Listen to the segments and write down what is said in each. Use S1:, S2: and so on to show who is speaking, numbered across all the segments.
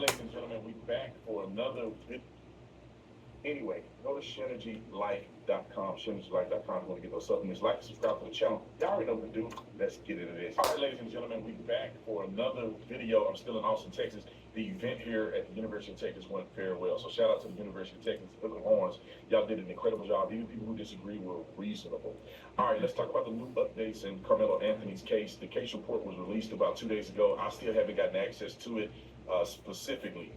S1: ladies and gentlemen, we back for another video. Anyway, go to ShanergyLife.com. ShanergyLife.com. If you want to get those supplements, like and subscribe to the channel. Y'all already know what to do. Let's get into this. All right, ladies and gentlemen, we back for another video. I'm still in Austin, Texas. The event here at the University of Texas went very well. So shout out to the University of Texas, the Horns. Y'all did an incredible job. Even people who disagree were reasonable. All right, let's talk about the new updates in Karmelo Anthony's case. The case report was released about 2 days ago. I still haven't gotten access to it specifically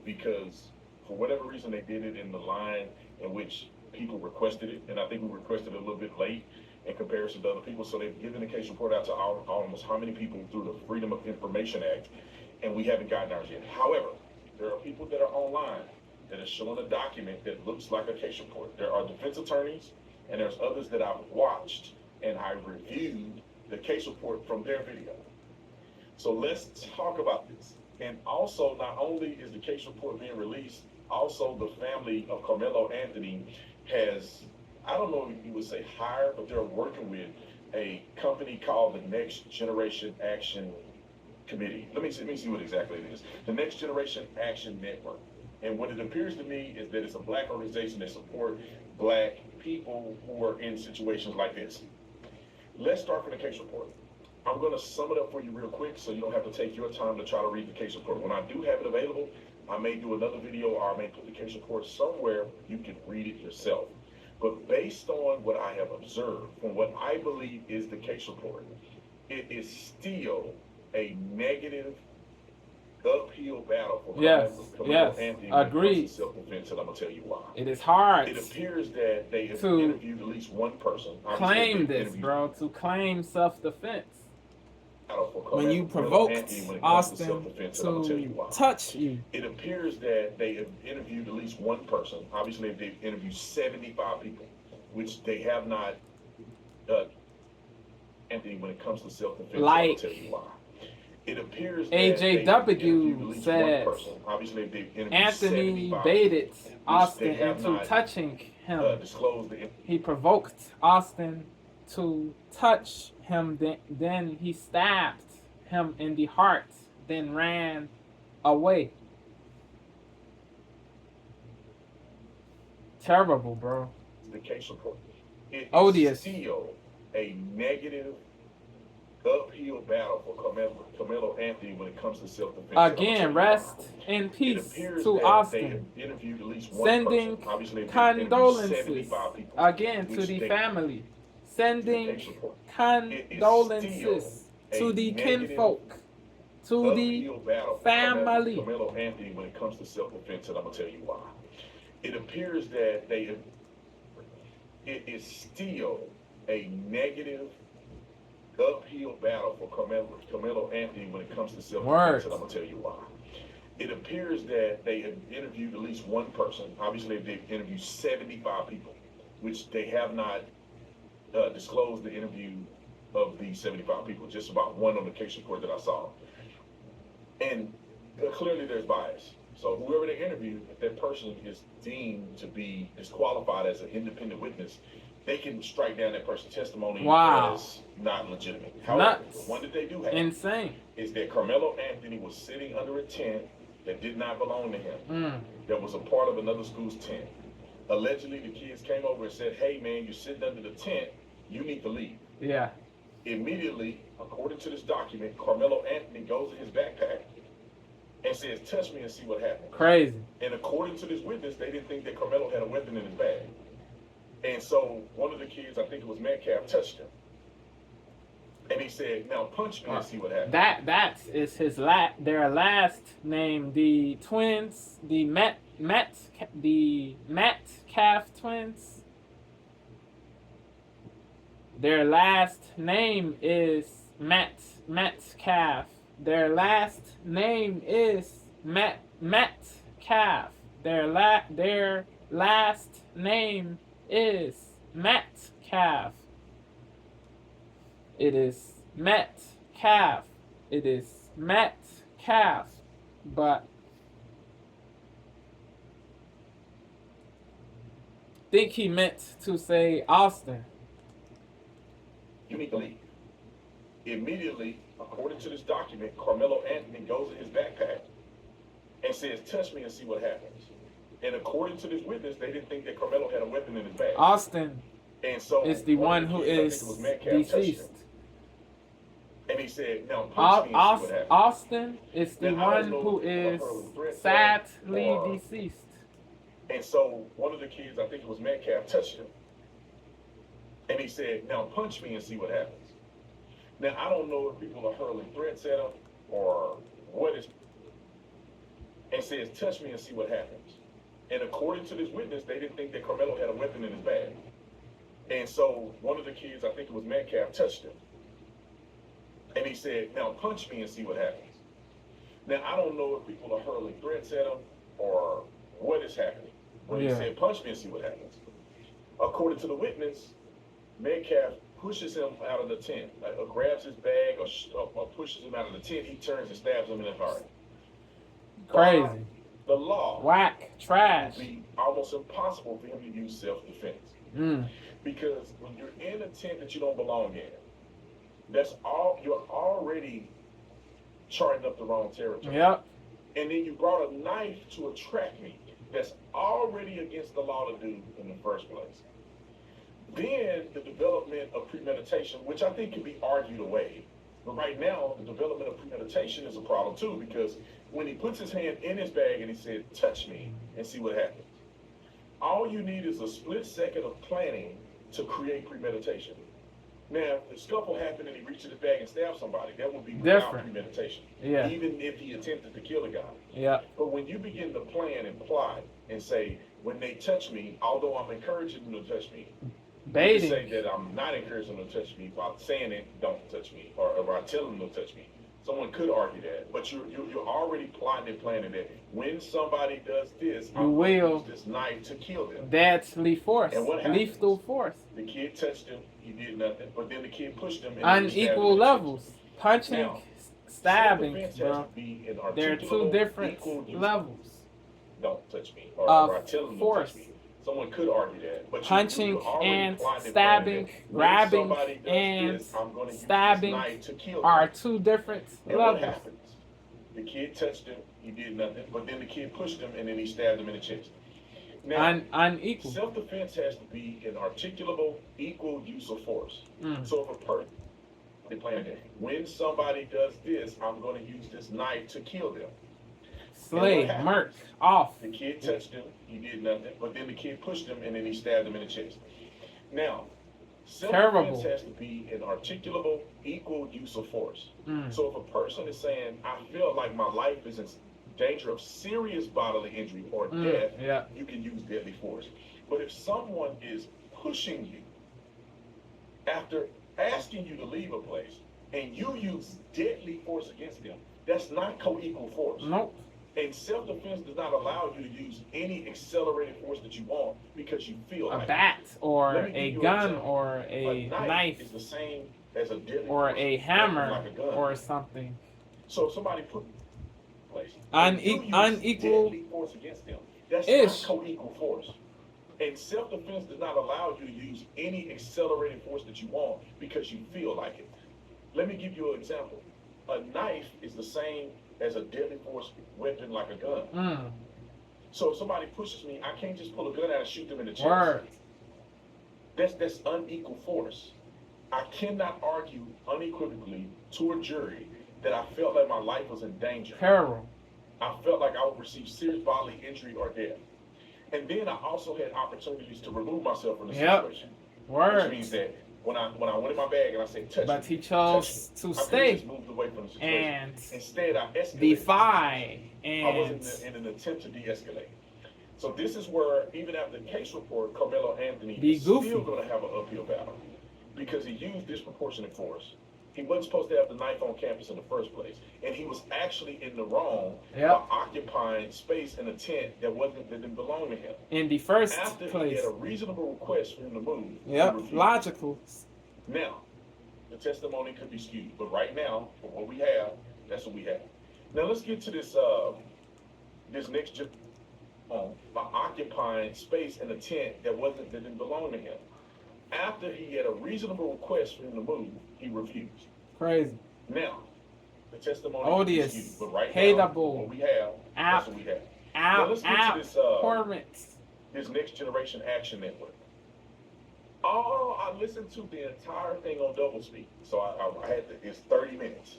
S1: because for whatever reason they did it in the line in which people requested it, and I think we requested it a little bit late in comparison to other people. So they've given the case report out to almost how many people through the Freedom of Information Act, and we haven't gotten ours yet. However, there are people that are online that are showing a document that looks like a case report. There are defense attorneys, and there's others that I've watched, and I reviewed the case report from their video. So let's talk about this. And also, not only is the case report being released, also the family of Karmelo Anthony has, I don't know if you would say hired, but they're working with a company called the Next Generation Action Committee. Let me see what exactly it is. The Next Generation Action Network. And what it appears to me is that it's a black organization that support black people who are in situations like this. Let's start from the case report. I'm going to sum it up for you real quick so you don't have to take your time to try to read the case report. When I do have it available, I may do another video or I may put the case report somewhere you can read it yourself. But based on what I have observed, from what I believe is the case report, it is still a negative uphill battle for Karmelo Anthony when it comes to self-defense, and I'm going to tell you why.
S2: It is hard.
S1: It appears that they have interviewed at least one person.
S2: Claim this, bro, to claim self-defense. When you provoked Austin to touch you.
S1: It appears that they have interviewed at least one person. Obviously, they've interviewed 75 people, which they have not done. Anthony, when it comes to self-defense, I'll tell you why. It appears that
S2: AJW said Anthony baited Austin into touching him. He provoked Austin to touch him, then he stabbed him in the heart, then ran away. Terrible, bro.
S1: The case report.
S2: Odious.
S1: Still a negative uphill battle for Karmelo Anthony when it comes to self-defense.
S2: Again, rest in peace to Austin. Sending condolences again to the family. Sending condolences to the kinfolk, to the family.
S1: Karmelo Anthony when it comes to self-defense, and I'm gonna tell you why. It appears that it is still a negative uphill battle for Karmelo Anthony when it comes to self-defense, and I'm gonna tell you why. It appears that they have interviewed at least one person. Obviously, they've interviewed 75 people, which they have not disclosed the interview of the 75 people, just about one on the case report that I saw. And clearly there's bias. So whoever they interviewed, if that person is deemed to be disqualified as an independent witness, they can strike down that person's testimony as not legitimate. However, the one that they do have is that Karmelo Anthony was sitting under a tent that did not belong to him, that was a part of another school's tent. Allegedly, the kids came over and said, hey, man, you're sitting under the tent. You need to leave.
S2: Yeah.
S1: Immediately, according to this document, Karmelo Anthony goes in his backpack and says, touch me and see what happens.
S2: Crazy.
S1: And according to this witness, they didn't think that Karmelo had a weapon in his bag. And so one of the kids, I think it was Metcalf, touched him. And he said, now punch me and see what happens.
S2: That is his their last name. The twins, the Metcalf twins. Their last name is Metcalf. Their last name is Metcalf. Their last name is Metcalf. It is Metcalf. It is Metcalf. But I think he meant to say Austin.
S1: You need to leave. Immediately, according to this document, Karmelo Anthony goes in his backpack and says, touch me and see what happens. And according to this witness, they didn't think that Karmelo had a weapon in his bag.
S2: Austin
S1: and so
S2: is the one who is deceased.
S1: And he said, now punch me and see what happens.
S2: Austin is the one who is sadly deceased.
S1: And so one of the kids, I think it was Metcalf, touched him. And he said, now punch me and see what happens. Now, I don't know if people are hurling threats at him or what is, and says, touch me and see what happens. And according to this witness, they didn't think that Karmelo had a weapon in his bag. And so one of the kids, I think it was Metcalf, touched him. And he said, now punch me and see what happens. Now, I don't know if people are hurling threats at him or what is happening. When he said, punch me and see what happens. According to the witness, Metcalf pushes him out of the tent, or grabs his bag or pushes him out of the tent. He turns and stabs him in the heart.
S2: Crazy.
S1: The law.
S2: Whack. Trash.
S1: It would be almost impossible for him to use self-defense. Because when you're in a tent that you don't belong in, that's all, you're already charting up the wrong territory.
S2: Yep.
S1: And then you brought a knife to a track meet. That's already against the law to do in the first place. Then the development of premeditation, which I think can be argued away. But right now, the development of premeditation is a problem too, because when he puts his hand in his bag and he said, touch me and see what happens. All you need is a split second of planning to create premeditation. Now, if the scuffle happened and he reached in his bag and stabbed somebody, that would be without premeditation.
S2: Yeah.
S1: Even if he attempted to kill the guy.
S2: Yeah.
S1: But when you begin to plan and plot and say, when they touch me, although I'm encouraging them to touch me,
S2: baiting.
S1: Say that I'm not encouraging them to touch me by saying it, don't touch me, or I tell them to touch me. Someone could argue that, but you're already plotting and planning that when somebody does this, I'm going to use this knife to kill them.
S2: That's lethal force.
S1: And what happened?
S2: Lethal force.
S1: The kid touched him, he did nothing, but then the kid pushed him.
S2: And unequal levels. Punching,
S1: now,
S2: stabbing, bro. They're two different levels.
S1: Don't touch me, or I tell them
S2: force.
S1: To touch me. Someone could argue that, but
S2: punching and stabbing, grabbing and stabbing are two different levels.
S1: What happens? The kid touched him, he did nothing, but then the kid pushed him and then he stabbed him in the chest. Now,
S2: unequal.
S1: Self-defense has to be an articulable, equal use of force. So if a person, they plan that when somebody does this, I'm going to use this knife to kill them.
S2: Slay, murk, off.
S1: The kid touched him, he did nothing, but then the kid pushed him and then he stabbed him in the chest. Now, self-defense has to be an articulable, equal use of force. So if a person is saying, I feel like my life is in danger of serious bodily injury or death, you can use deadly force. But if someone is pushing you after asking you to leave a place and you use deadly force against them, that's not co-equal force.
S2: Nope.
S1: And self-defense does not allow you to use any accelerated force that you want because you feel like
S2: a bat or a gun or a knife
S1: is the same as a deadly
S2: or
S1: force,
S2: a hammer
S1: like a gun.
S2: or something.
S1: So if somebody put place
S2: unequal
S1: deadly force against them, that's not co-equal force. And self-defense does not allow you to use any accelerated force that you want because you feel like it. Let me give you an example. A knife is the same as a deadly force weapon like a gun. So if somebody pushes me, I can't just pull a gun out and shoot them in the chest. That's unequal force. I cannot argue unequivocally to a jury that I felt like my life was in danger.
S2: Peril.
S1: I felt like I would receive serious bodily injury or death. And then I also had opportunities to remove myself from the situation. Which means that when I went in my bag and I said, touch me.
S2: But he chose to stay
S1: moved away from the situation.
S2: and
S1: instead I escalated.
S2: Defy and
S1: I wasn't in an attempt to de-escalate. So this is where, even after the case report, Karmeloanthony is still going to have an uphill battle because he used disproportionate force. He wasn't supposed to have the knife on campus in the first place, and he was actually in the wrong by occupying space in a tent that didn't belong to him.
S2: In the first
S1: After
S2: place.
S1: he had a reasonable request for him to move.
S2: Logical.
S1: Now, the testimony could be skewed, but right now, for what we have, that's what we have. Now let's get to this this next by occupying space in a tent that didn't belong to him. After he had a reasonable request for him to move, he refused.
S2: Crazy.
S1: Now, The testimony
S2: odious,
S1: is you. But right
S2: hateable,
S1: now, what we have, that's what we have. Now let's get to this next generation action network. Oh, I listened to the entire thing on double speed. So I had to, it's 30 minutes.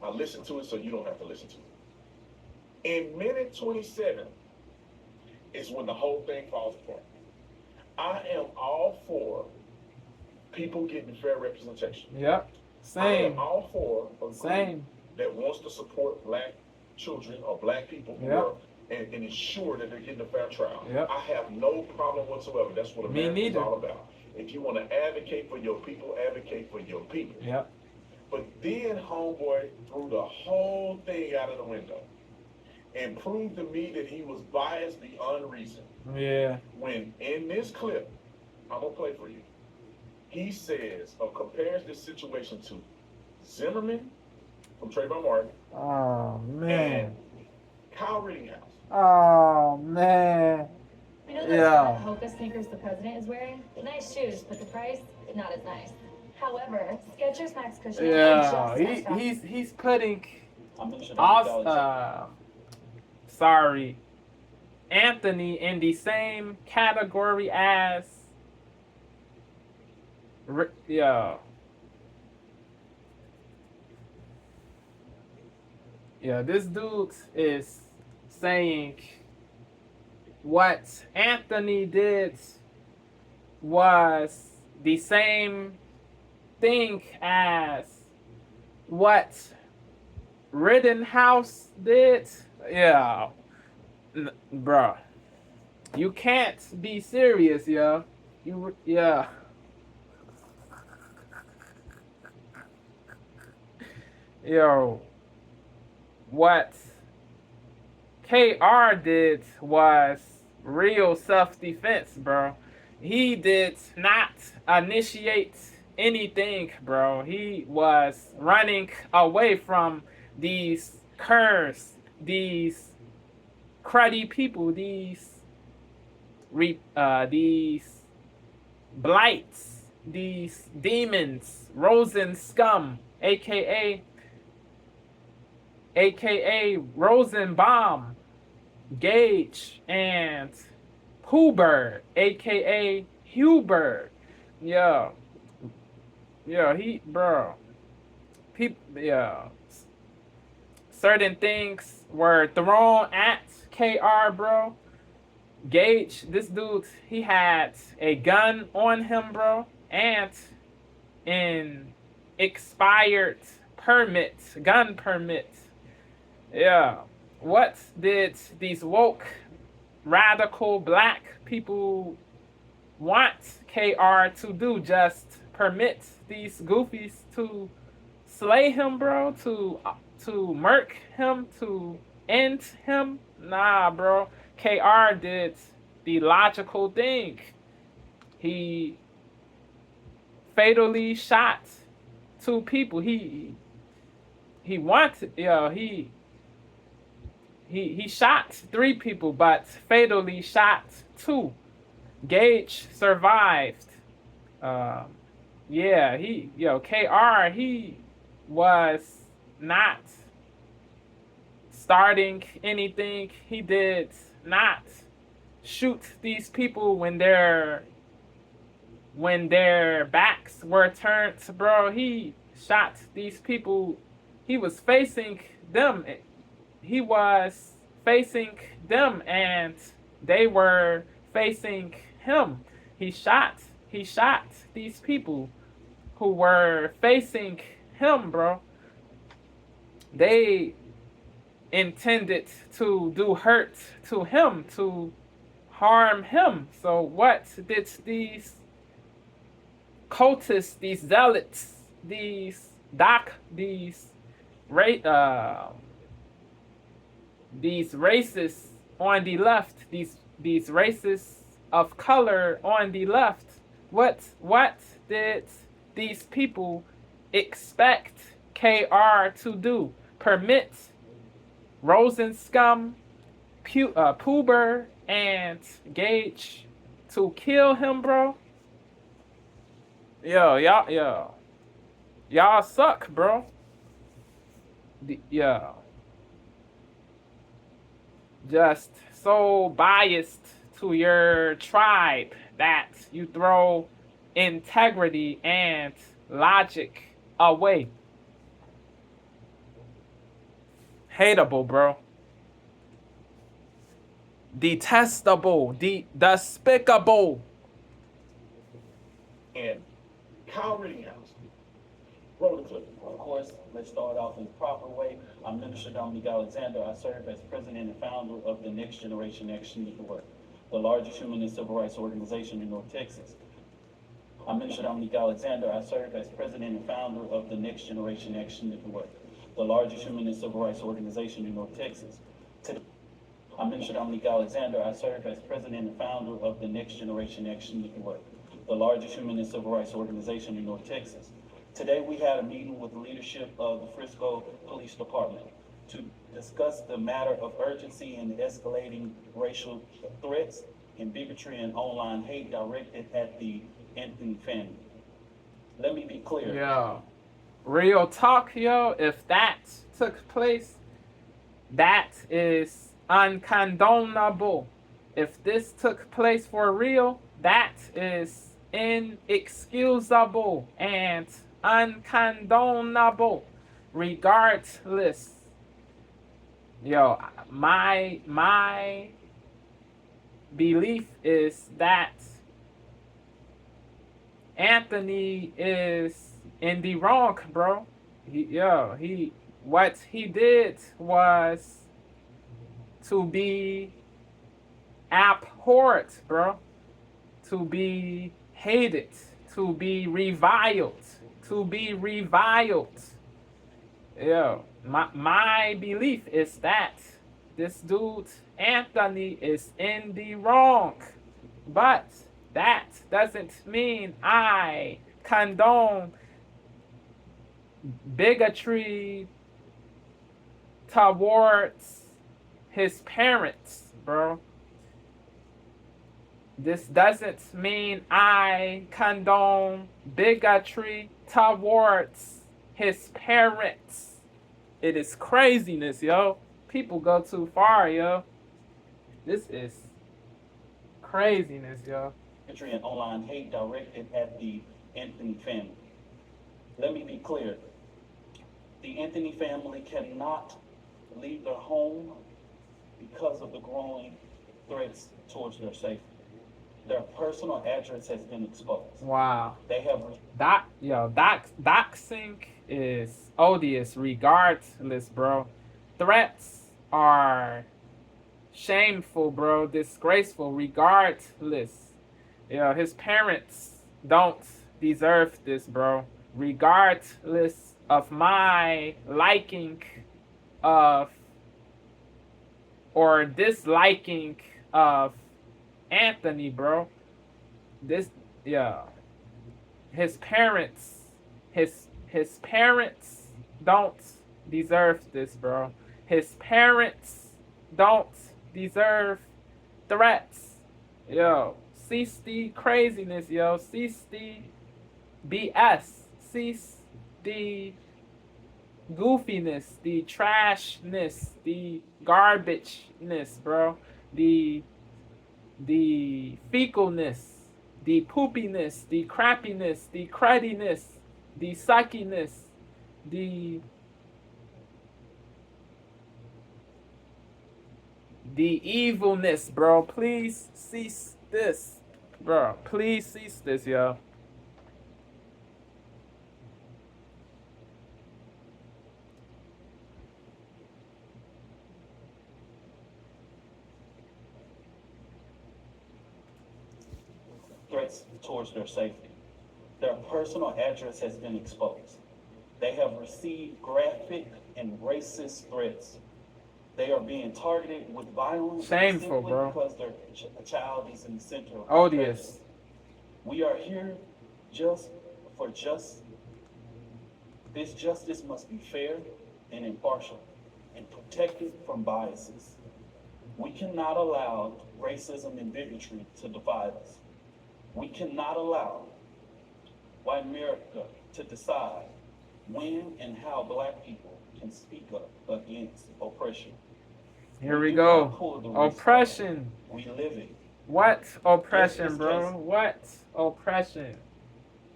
S1: I listened to it so you don't have to listen to it. In minute 27 is when the whole thing falls apart. I am all for people getting fair representation.
S2: Yep. Same.
S1: I am all for a group that wants to support black children or black people who are, and ensure that they're getting a fair trial.
S2: Yep.
S1: I have no problem whatsoever. That's what America is all about. If you want to advocate for your people, advocate for your people.
S2: Yep.
S1: But then homeboy threw the whole thing out of the window and proved to me that he was biased beyond reason.
S2: Yeah.
S1: When in this clip, I'm going to play for you, he says, or compares this situation to Zimmerman from Trayvon Martin.
S2: Oh, man.
S1: And Kyle Rittenhouse.
S2: Oh, man.
S3: You know that hocus sneakers the president is wearing? Nice shoes, but the price, not as nice. However, Skechers Max Cushion.
S2: Yeah, he's putting Anthony in the same category as this dude is saying what Anthony did was the same thing as what Rittenhouse did. Yeah, bruh, you can't be serious, yo. Yo, what KR did was real self-defense, bro. He did not initiate anything, bro. He was running away from these curs, these cruddy people, these blights, these demons, Rosen scum, aka Rosenbaum, Gage, and Huber, aka Huber. Certain things were thrown at KR, bro. Gage, this dude, he had a gun on him, bro, and an expired gun permit. Yeah. What did these woke, radical black people want KR to do? Just permit these goofies to slay him, bro? To murk him? To end him? Nah, bro. KR did the logical thing. He fatally shot 2 people. He wanted, he shot 3 people, but fatally shot 2. Gage survived. KR, he was not starting anything. He did not shoot these people when their backs were turned, bro. He shot these people. He was facing them. He was facing them, and they were facing him. He shot these people who were facing him, bro. They intended to do hurt to him, to harm him. So what did these cultists, these zealots, these racists on the left, these racists of color on the left, what did these people expect KR to do? Permit Rosen scum, Puber, and Gage to kill him, bro? Y'all suck, bro. Yeah, just so biased to your tribe that you throw integrity and logic away. Hateable, bro. Detestable. Despicable.
S1: And Kyle Rittenhouse. Roll the clip.
S4: Of course, let's start off in the proper way. I'm Minister Dominique Alexander. I serve as president and founder of the Next Generation Action Network, the largest human and civil rights organization in North Texas. I'm Minister Dominique Alexander. I serve as president and founder of the Next Generation Action Network, the largest human and civil rights organization in North Texas. I'm Minister Dominique Alexander. I serve as president and founder of the Next Generation Action Network, the largest human and civil rights organization in North Texas. Today, we had a meeting with the leadership of the Frisco Police Department to discuss the matter of urgency in escalating racial threats and bigotry and online hate directed at the Anthony family. Let me be clear.
S2: Yo, real talk, yo. If that took place, that is uncondonable. If this took place for real, that is inexcusable and uncondonable. Regardless, yo, my belief is that Anthony is in the wrong, bro. What he did was to be abhorred, bro. To be hated, to be reviled, Yo, my belief is that this dude Anthony is in the wrong, but that doesn't mean I condone bigotry towards his parents, bro. This doesn't mean I condone bigotry towards his parents. It is craziness, yo. People go too far, yo. This is craziness, yo.
S4: Bigotry and online hate directed at the Anthony family. Let me be clear. The Anthony family cannot leave their home because of the growing threats towards their safety. Their personal address has been exposed.
S2: Wow.
S4: They have
S2: doxing is odious regardless, bro. Threats are shameful, bro. Disgraceful regardless. His parents don't deserve this, bro. Regardless of my liking of or disliking of Anthony, bro. His parents don't deserve this, bro. His parents don't deserve threats. Yo, cease the craziness, yo. Cease the BS. Cease the goofiness, the trashness, the garbageness, bro. The fecalness, the poopiness, the crappiness, the crudiness, the suckiness, the evilness, bro. Please cease this, bro. Please cease this, yo.
S4: threats towards their safety. Their personal address has been exposed. They have received graphic and racist threats. They are being targeted with violence
S2: Shameful,
S4: simply
S2: bro.
S4: because their child is in the center of
S2: Odious.
S4: We are here just for justice. This justice must be fair and impartial and protected from biases. We cannot allow racism and bigotry to divide us. We cannot allow white America to decide when and how Black people can can speak up against oppression.
S2: Here we
S4: do
S2: go.
S4: not pull the race
S2: Oppression.
S4: card. We live it.
S2: What oppression,
S4: Justice
S2: bro?
S4: case.
S2: What oppression?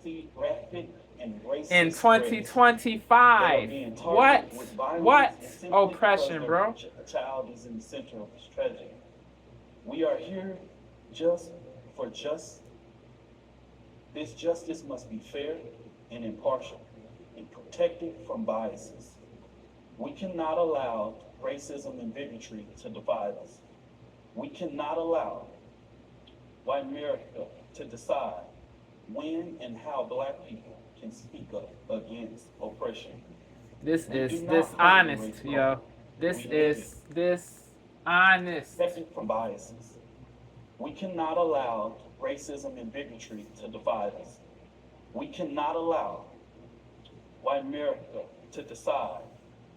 S4: See rapid and racist
S2: In
S4: threats
S2: 2025.
S4: that are being targeted
S2: What?
S4: with violence
S2: What
S4: and simply
S2: oppression,
S4: because
S2: bro?
S4: their child is in the center of this tragedy. We are here just for just. This justice must be fair and impartial and protected from biases. We cannot allow racism and bigotry to divide us. We cannot allow white America to decide when and how black people can speak up against oppression.
S2: This
S4: We
S2: is
S4: do not
S2: dishonest,
S4: tolerate
S2: yo.
S4: crime.
S2: This
S4: We live
S2: is dishonest.
S4: Protected from biases. We cannot allow racism and bigotry to divide us. We cannot allow white America to decide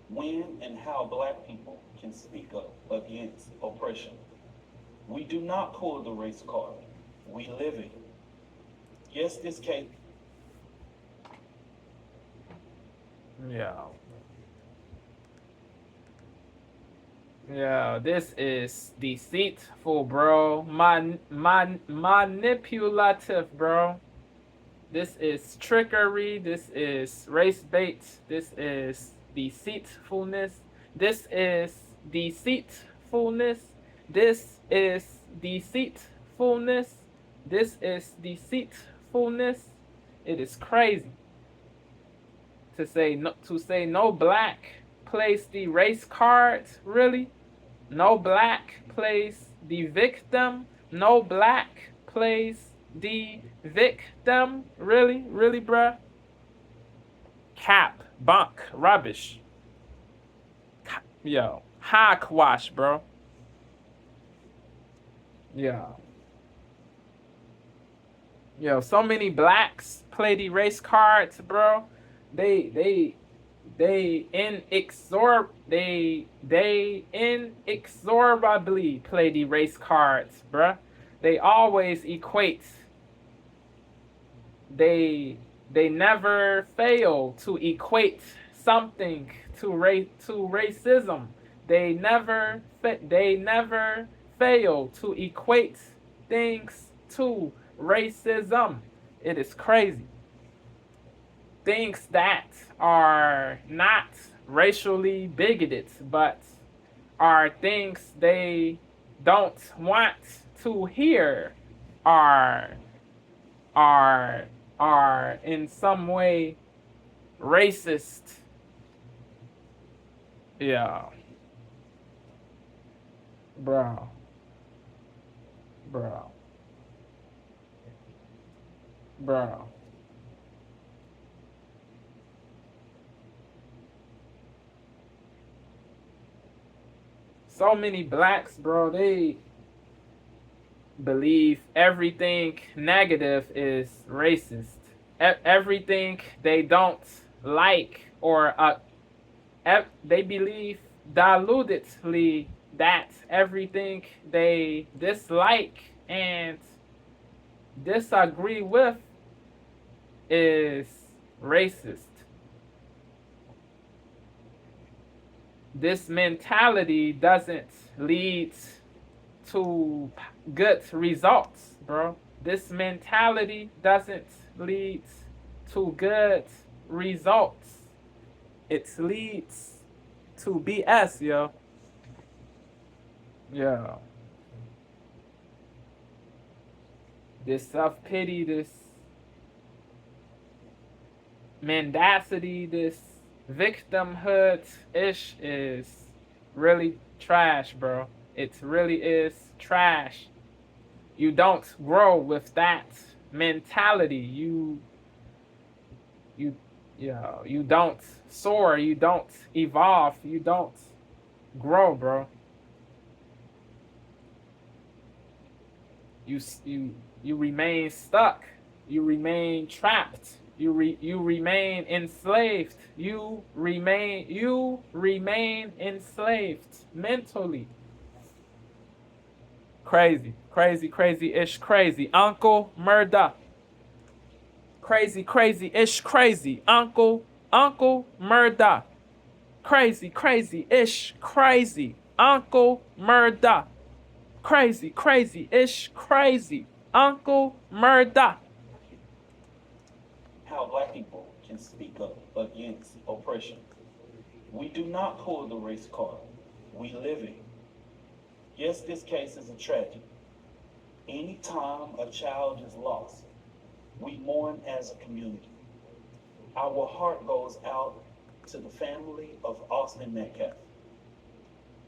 S4: when and how black people can speak up against oppression. We do not pull the race card. We live it. Yes, this case.
S2: Yeah. Yeah, this is deceitful, bro. Manipulative, bro. This is trickery. This is race bait. This is deceitfulness. This is deceitfulness. This is deceitfulness. This is deceitfulness. It is crazy to say no black plays the race card, really? No black plays the victim. No black plays the victim. Really? Really, bruh? Cap, bunk, rubbish. Yo, hogwash, bro. Yo. Yo, so many blacks play the race cards, bro. They inexorably play the race cards, bruh. They always equate. They never fail to equate something to racism. They never fail to equate things to racism. It is crazy. Things that are not racially bigoted, but are things they don't want to hear, are in some way racist. Yeah. Bro. So many blacks, bro, they believe everything negative is racist. Everything they don't like or they believe dilutedly that everything they dislike and disagree with is racist. This mentality doesn't lead to good results, bro. This mentality doesn't lead to good results. It leads to BS, yo. Yeah. This self-pity, this mendacity, this victimhood-ish is really trash, bro. It really is trash. You don't grow with that mentality. You don't soar. You don't evolve. You don't grow, bro. You remain stuck. You remain trapped. You remain enslaved. You remain enslaved mentally. Crazy-ish crazy. Uncle murder. Crazy-ish crazy. Uncle murder. Crazy, crazy-ish, crazy. Uncle Murda. Crazy, crazy-ish, crazy. Uncle Murda.
S4: How black people can speak up against oppression. We do not pull the race card. We live it. Yes, this case is a tragedy. Anytime a child is lost, we mourn as a community. Our heart goes out to the family of Austin Metcalf.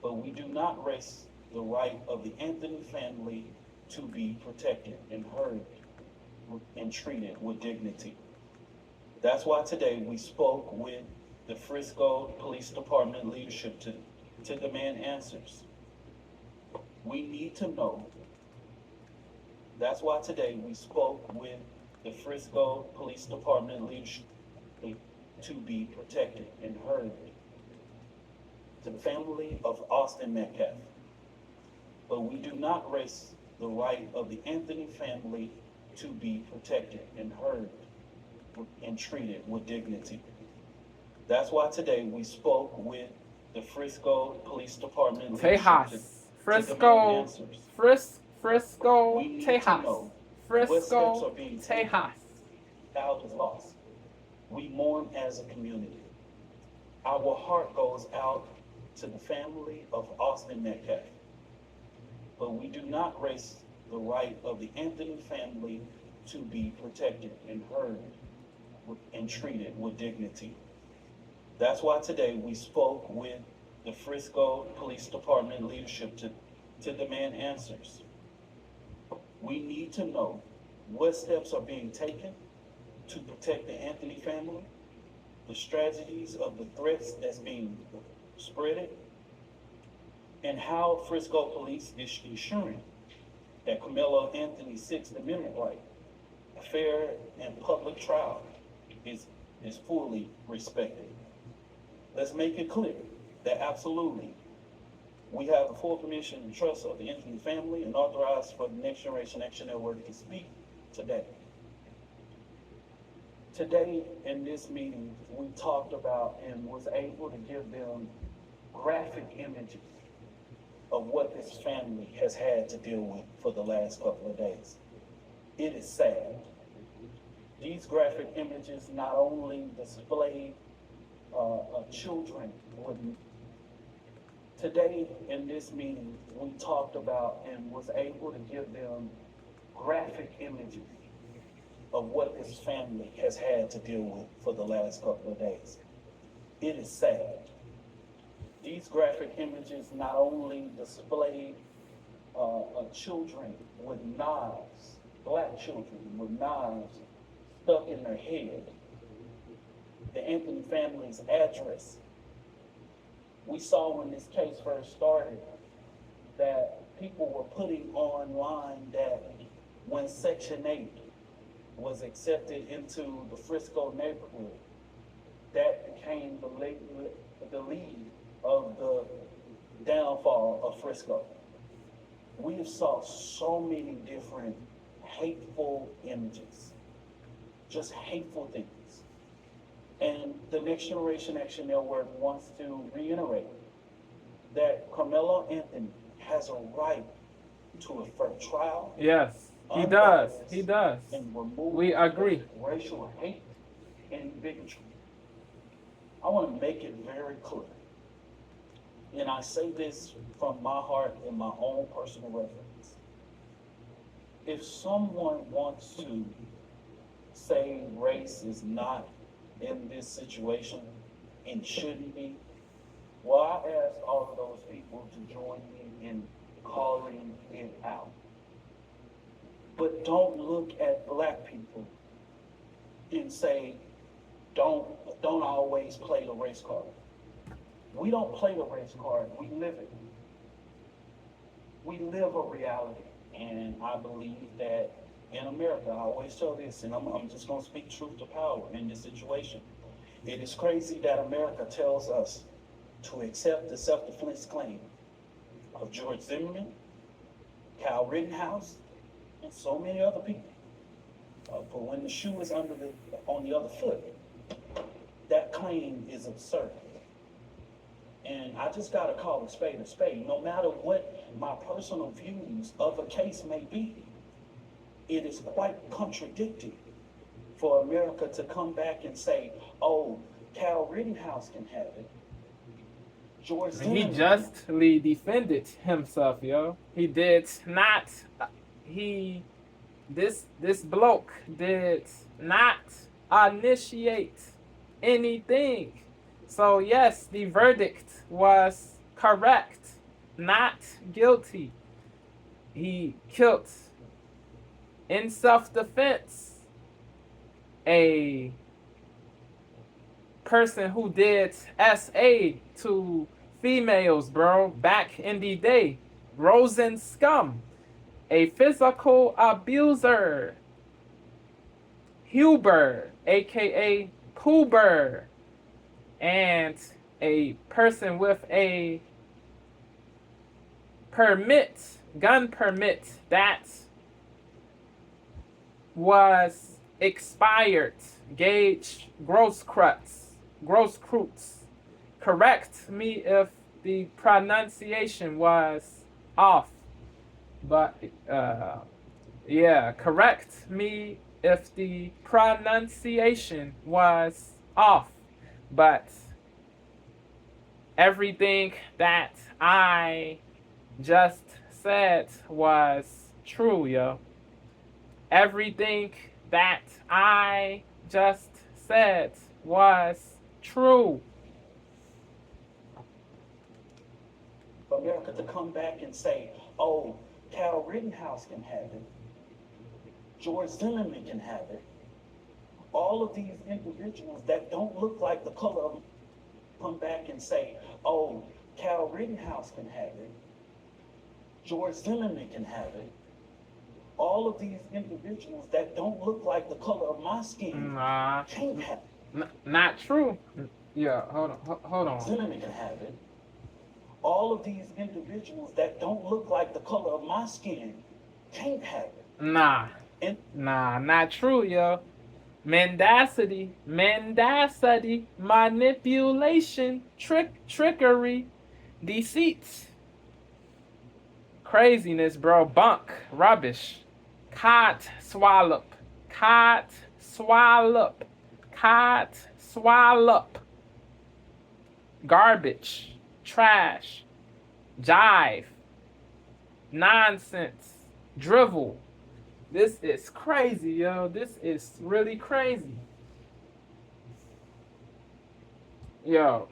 S4: But we do not rest the right of the Anthony family to be protected and heard and treated with dignity. That's why today we spoke with the Frisco Police Department leadership to demand answers. We need to know. That's why today we spoke with the Frisco Police Department leadership to be protected and heard. To the family of Austin Metcalf. But we do not rest the right of the Anthony family to be protected and heard and treated with dignity. That's why today we spoke with the Frisco Police Department leadership
S2: Tejas.
S4: to demand answers.
S2: Frisco,
S4: We need to
S2: Tejas.
S4: know what steps are
S2: Frisco,
S4: being taken.
S2: Tejas.
S4: Child is lost. We mourn as a community. Our heart goes out to the family of Austin Metcalf. But we do not rest the right of the Anthony family to be protected and heard and treated with dignity. That's why today we spoke with the Frisco Police Department leadership to demand answers. We need to know what steps are being taken to protect the Anthony family, the strategies of the threats that's being spreaded, and how Frisco Police is ensuring that Karmelo Anthony's Sixth Amendment right, a fair and public trial, is fully respected. Let's make it clear that absolutely we have the full permission and trust of the Anthony family and authorized for the Next Generation Action Network to speak today. Today in this meeting, we talked about and was able to give them graphic images of what this family has had to deal with for the last couple of days. It is sad. These graphic images not only display children with. Today in this meeting, we talked about and was able to give them graphic images of what this family has had to deal with for the last couple of days. It is sad. These graphic images not only display children with knives, black children with knives stuck in their head, the Anthony family's address. We saw when this case first started that people were putting online that when Section 8 was accepted into the Frisco neighborhood, that became the lead of the downfall of Frisco. We have saw so many different hateful images, just hateful things. And the Next Generation Action Network wants to reiterate that Karmelo Anthony has a right to a fair trial.
S2: Yes, he does. He does.
S4: And remove
S2: We agree.
S4: racial hate and bigotry. I want to make it very clear. And I say this from my heart and my own personal reference. If someone wants to say race is not in this situation and shouldn't be, well, I ask all of those people to join me in calling it out. But don't look at black people and say, don't always play the race card. We don't play the race card, we live it. We live a reality, and I believe that in America, I always tell this, and I'm just gonna speak truth to power in this situation. It is crazy that America tells us to accept the self-defense claim of George Zimmerman, Kyle Rittenhouse, and so many other people. But when the shoe is on the other foot, that claim is absurd. And I just gotta call a spade a spade. No matter what my personal views of a case may be, it is quite contradictory for America to come back and say, oh, Cal Rittenhouse can have it. George
S2: He
S4: Zimmerman.
S2: justly defended himself, yo. He did not. This bloke did not initiate anything. So yes, the verdict was correct, not guilty. He killed in self-defense a person who did SA to females, bro, back in the day. Rosen scum, a physical abuser. Huber, aka Poober, and a person with a permit, gun permit, that was expired. Gage Grosskreutz. Correct me if the pronunciation was off. But, yeah, correct me if the pronunciation was off. But everything that I just said was true, yo. Everything that I just said was true.
S4: For America to come back and say, oh, Cal Rittenhouse can have it. George Zimmerman can have it. All of these individuals that don't look like the color of them come back and say, oh, Cal Rittenhouse can have it. George Zimmerman can have it. All of these individuals that don't look like the color of my skin can't have it.
S2: Not true. Yeah, hold on.
S4: Zimmerman can have it. All of these individuals that don't look like the color of my skin can't have it.
S2: Nah, not true, yo. Mendacity, manipulation, trickery, deceit, craziness, bro, bunk, rubbish, cod swallop, garbage, trash, jive, nonsense, drivel. This is crazy, yo. This is really crazy. Yo.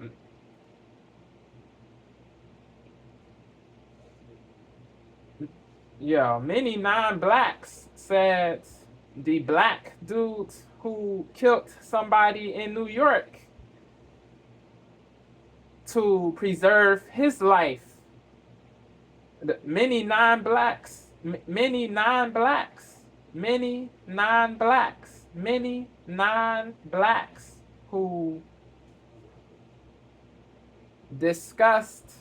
S2: Yo, many non-blacks said the black dude who killed somebody in New York to preserve his life. Many non-blacks who discussed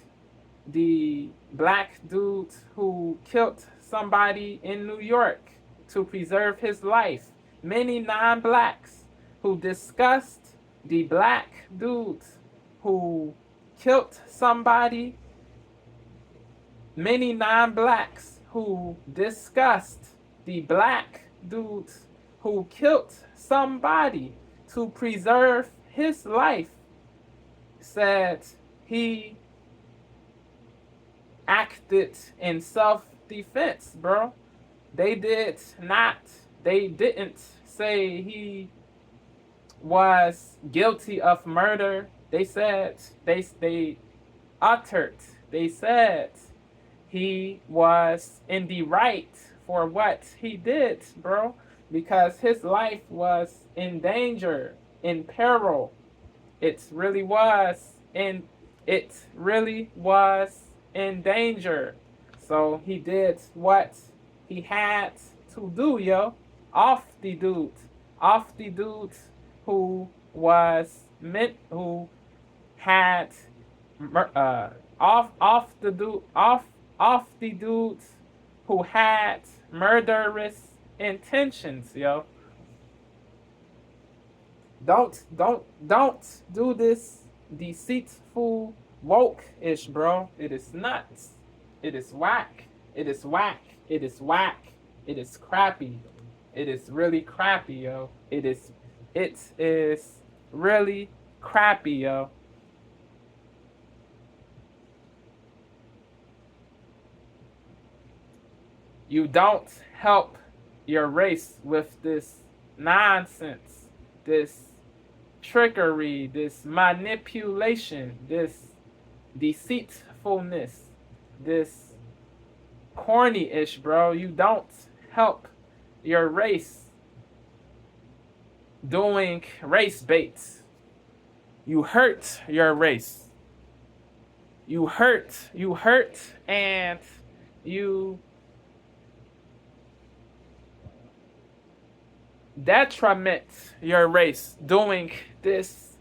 S2: the black dude who killed somebody in New York to preserve his life. Many non-blacks who discussed the black dude who killed somebody. Many non-blacks who discussed the black dude who killed somebody to preserve his life said he acted in self-defense, bro. They didn't say he was guilty of murder. They said, they said he was in the right for what he did, bro, because his life was in danger, in peril. It really was in danger. So he did what he had to do, yo. Off the dude who was meant, who had off the dude who had murderous intentions, yo. Don't do this deceitful woke-ish, bro. It is nuts. It is whack. It is whack. It is whack. It is crappy. It is really crappy, yo. It is really crappy, yo. You don't help your race with this nonsense, this trickery, this manipulation, this deceitfulness, this corny-ish, bro. You don't help your race doing race baits. You hurt your race. You hurt, and you detriment your race doing this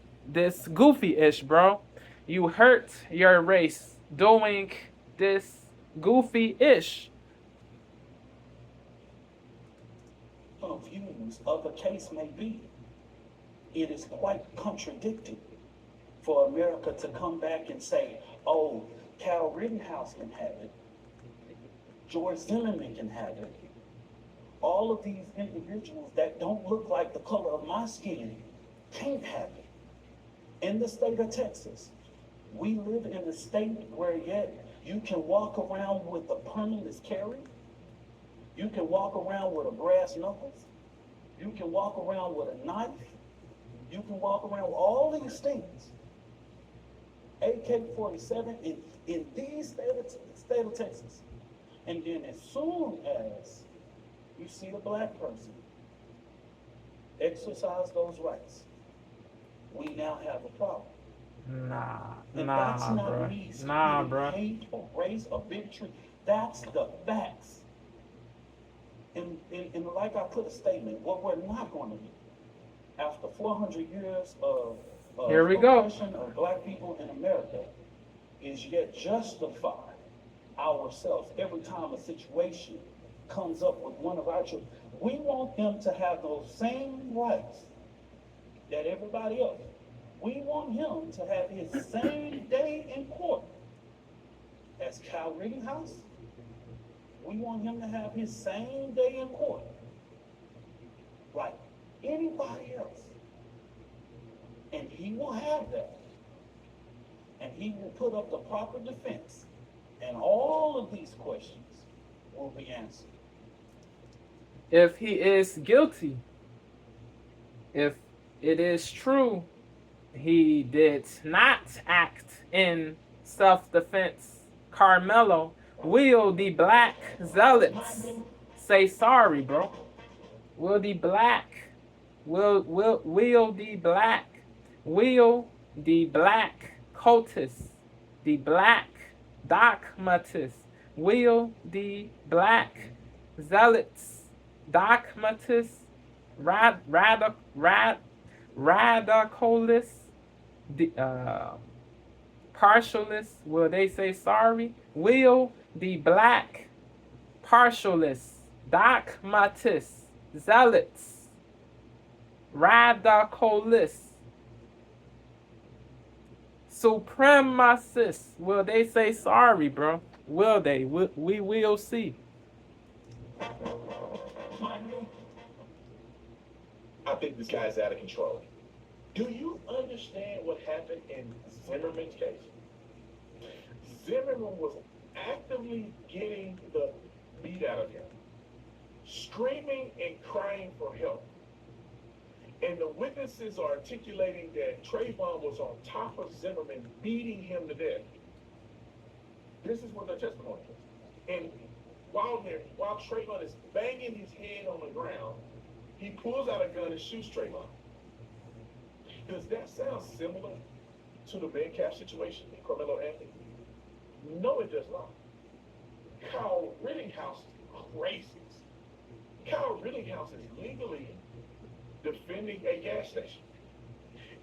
S2: goofy-ish, bro. You hurt your race doing this goofy-ish.
S4: Views of the case may be, it is quite contradicting for America to come back and say, oh, Cal Rittenhouse can have it, George Zimmerman can have it. All of these individuals that don't look like the color of my skin can't have it. In the state of Texas, we live in a state where yet you can walk around with a permanent carry. You can walk around with a brass knuckles. You can walk around with a knife. You can walk around with all these things. AK-47 in the state of Texas. And then as soon as you see a black person exercise those rights, we now have a problem. And that's not
S2: bro.
S4: me
S2: Nah,
S4: speaking
S2: bro.
S4: hate or race or bigotry. That's the facts. And like I put a statement, what we're not going to do after 400 years of
S2: Here we go.
S4: oppression of black people in America is yet justify ourselves every time a situation comes up with one of our children. We want him to have those same rights that everybody else. We want him to have his same day in court as Cal Rittenhouse. We want him to have his same day in court like anybody else. And he will have that. And he will put up the proper defense. And all of these questions will be answered.
S2: If he is guilty, if it is true he did not act in self-defense, Karmelo, will the black zealots say sorry, bro? Will the black cultists, the black dogmatists, will the black zealots, dogmatists, radicalists, partialists, will they say sorry? Will the black partialists, dogmatists, zealots, radicalists, supremacists, will they say sorry, bro? Will they? We will see.
S1: I think this guy's out of control. Do you understand what happened in Zimmerman's case? Zimmerman was actively getting the beat out of him, screaming and crying for help. And the witnesses are articulating that Trayvon was on top of Zimmerman, beating him to death. This is what their testimony is. And while Trayvon is banging his head on the ground, he pulls out a gun and shoots Trayvon. Does that sound similar to the Metcalf situation in Karmelo Anthony? No, it does not. Kyle Rittenhouse is crazy. Kyle Rittenhouse is legally defending a gas station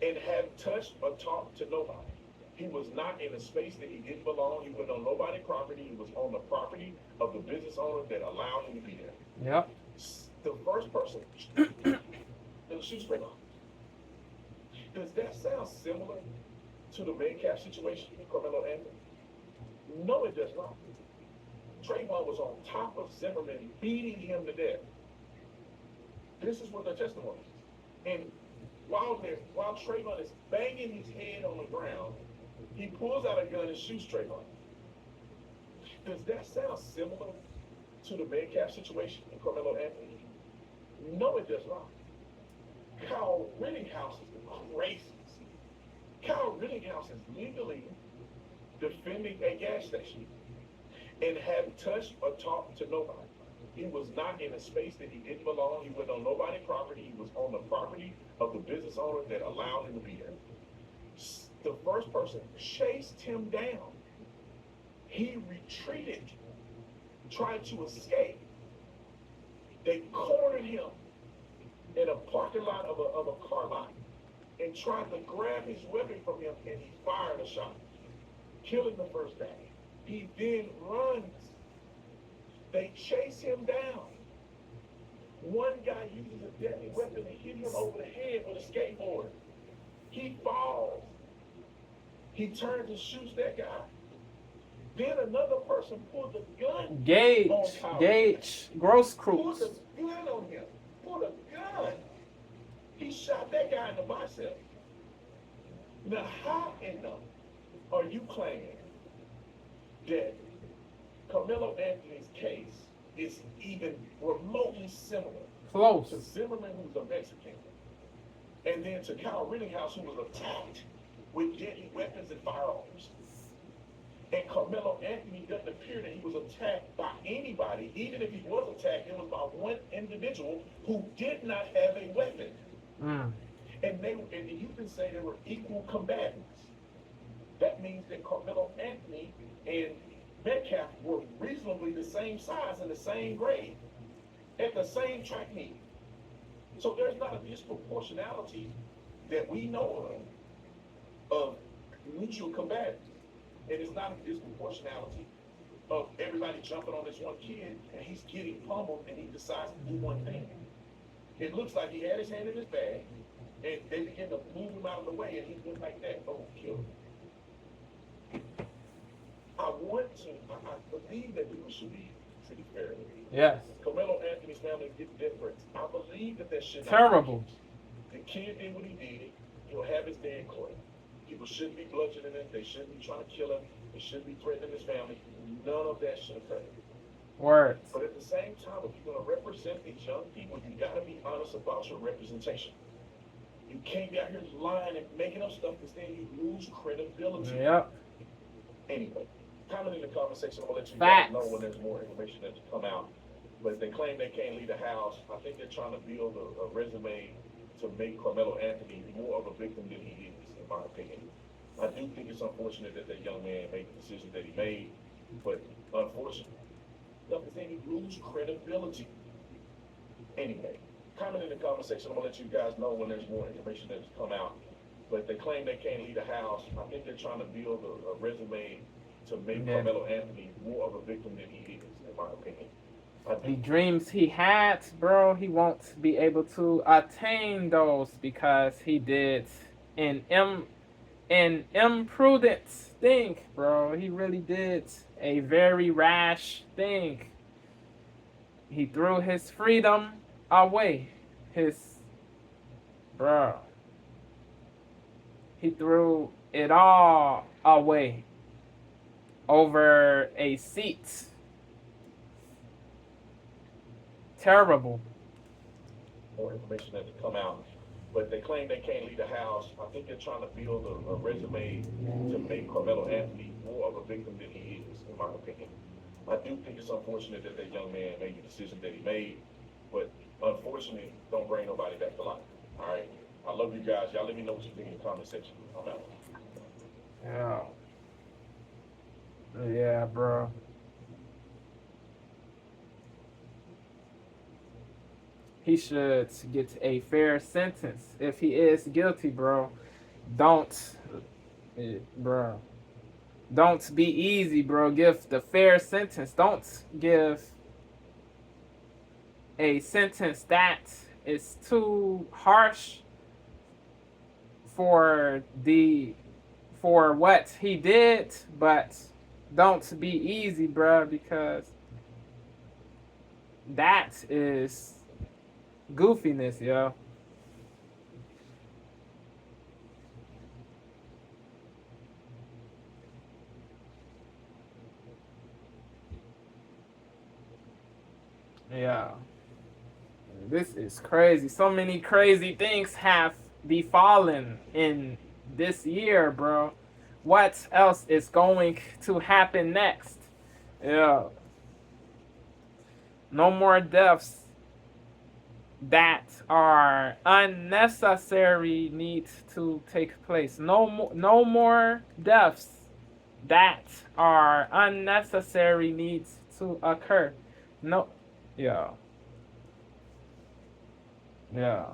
S1: and had touched or talked to nobody. He was not in a space that he didn't belong. He wasn't on nobody's property. He was on the property of the business owner that allowed him to be there.
S2: Yep.
S1: The first person that shoots Trayvon. Does that sound similar to the Metcalf situation with Karmelo Anthony? No, it does not. Trayvon was on top of Zimmerman, beating him to death. This is what the testimony is. And while Trayvon is banging his head on the ground, he pulls out a gun and shoots Trayvon. Does that sound similar to the Metcalf situation in Karmelo Anthony? No, it does not. Kyle Rittenhouse is the craziest. Kyle Rittenhouse is legally defending a gas station and hadn't touched or talked to nobody. He was not in a space that he didn't belong. He wasn't on nobody's property. He was on the property of the business owner that allowed him to be there. The first person chased him down. He retreated, tried to escape. They cornered him in a parking lot of a car lot and tried to grab his weapon from him, and he fired a shot, killing the first guy. He then runs. They chase him down. One guy uses a deadly weapon to hit him over the head with a skateboard. He falls. He turns and shoots that guy. Then another person pulled the gun.
S2: Gage, Gross Cruz.
S1: Pulled the gun on him. Pulled a gun. He shot that guy in the bicep. Now, how in the are you claiming that Karmelo Anthony's case is even remotely similar
S2: Close.
S1: to Zimmerman, who's a Mexican, and then to Kyle Rittenhouse, who was attacked with deadly weapons and firearms? And Karmelo Anthony doesn't appear that he was attacked by anybody. Even if he was attacked, it was by one individual who did not have a weapon. And you can say they were equal combatants. That means that Karmelo Anthony and Metcalf were reasonably the same size and the same grade at the same track meet. So there's not a disproportionality that we know of mutual combatants. And it's not a disproportionality of everybody jumping on this one kid and he's getting pummeled and he decides to do one thing. It looks like he had his hand in his bag and they begin to move him out of the way and he went like that. Oh, killed him. I believe that people should be treated fairly.
S2: Yes.
S1: Karmelo Anthony's family get different. I believe that should not
S2: Terrible.
S1: be. The kid did what he did. He'll have his day in court. People shouldn't be bludgeoning him. They shouldn't be trying to kill him. They shouldn't be threatening his family. None of that should occur.
S2: Words.
S1: But at the same time, if you're going to represent these young people, you got to be honest about your representation. You can't be out here lying and making up stuff because then you lose credibility.
S2: Yep.
S1: Anyway, comment in the comment section. I'm going to let you
S2: Facts.
S1: guys know when there's more information that's come out. But they claim they can't leave the house. I think they're trying to build a resume to make Karmelo Anthony more of a victim than he is, in my opinion. I do think it's unfortunate that that young man made the decision that he made, but unfortunately, because then you lose credibility. Anyway, comment in the comment section. I'm going to let you guys know when there's more information that's come out. But they claim they can't leave the house. I think they're trying to build a resume to make Karmelo Anthony more of a victim than he is, in my opinion.
S2: The dreams he had, bro, he won't be able to attain those because he did an imprudent thing, bro. He really did a very rash thing. He threw his freedom away. He threw it all away over a seat. Terrible.
S1: More information that's come out. But they claim they can't leave the house. I think they're trying to build a resume to make Karmelo Anthony more of a victim than he is, in my opinion. I do think it's unfortunate that that young man made the decision that he made, but unfortunately, don't bring nobody back to life. All right? I love you guys. Y'all let me know what you think in the comment section. I'm out.
S2: Yeah, bro. He should get a fair sentence if he is guilty, bro. Don't be easy, bro. Give the fair sentence. Don't give a sentence that is too harsh for the for what he did, but don't be easy, bro, because that is goofiness, yo. Yeah. This is crazy. So many crazy things have befallen in this year, bro. What else is going to happen next? Yeah. No more deaths that are unnecessary need to take place. No more deaths that are unnecessary needs to occur. No. Yeah. Yeah.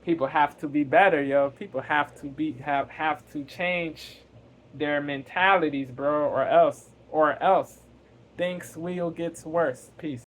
S2: People have to be better, yo. People have to change their mentalities, bro, or else things will get worse. Peace.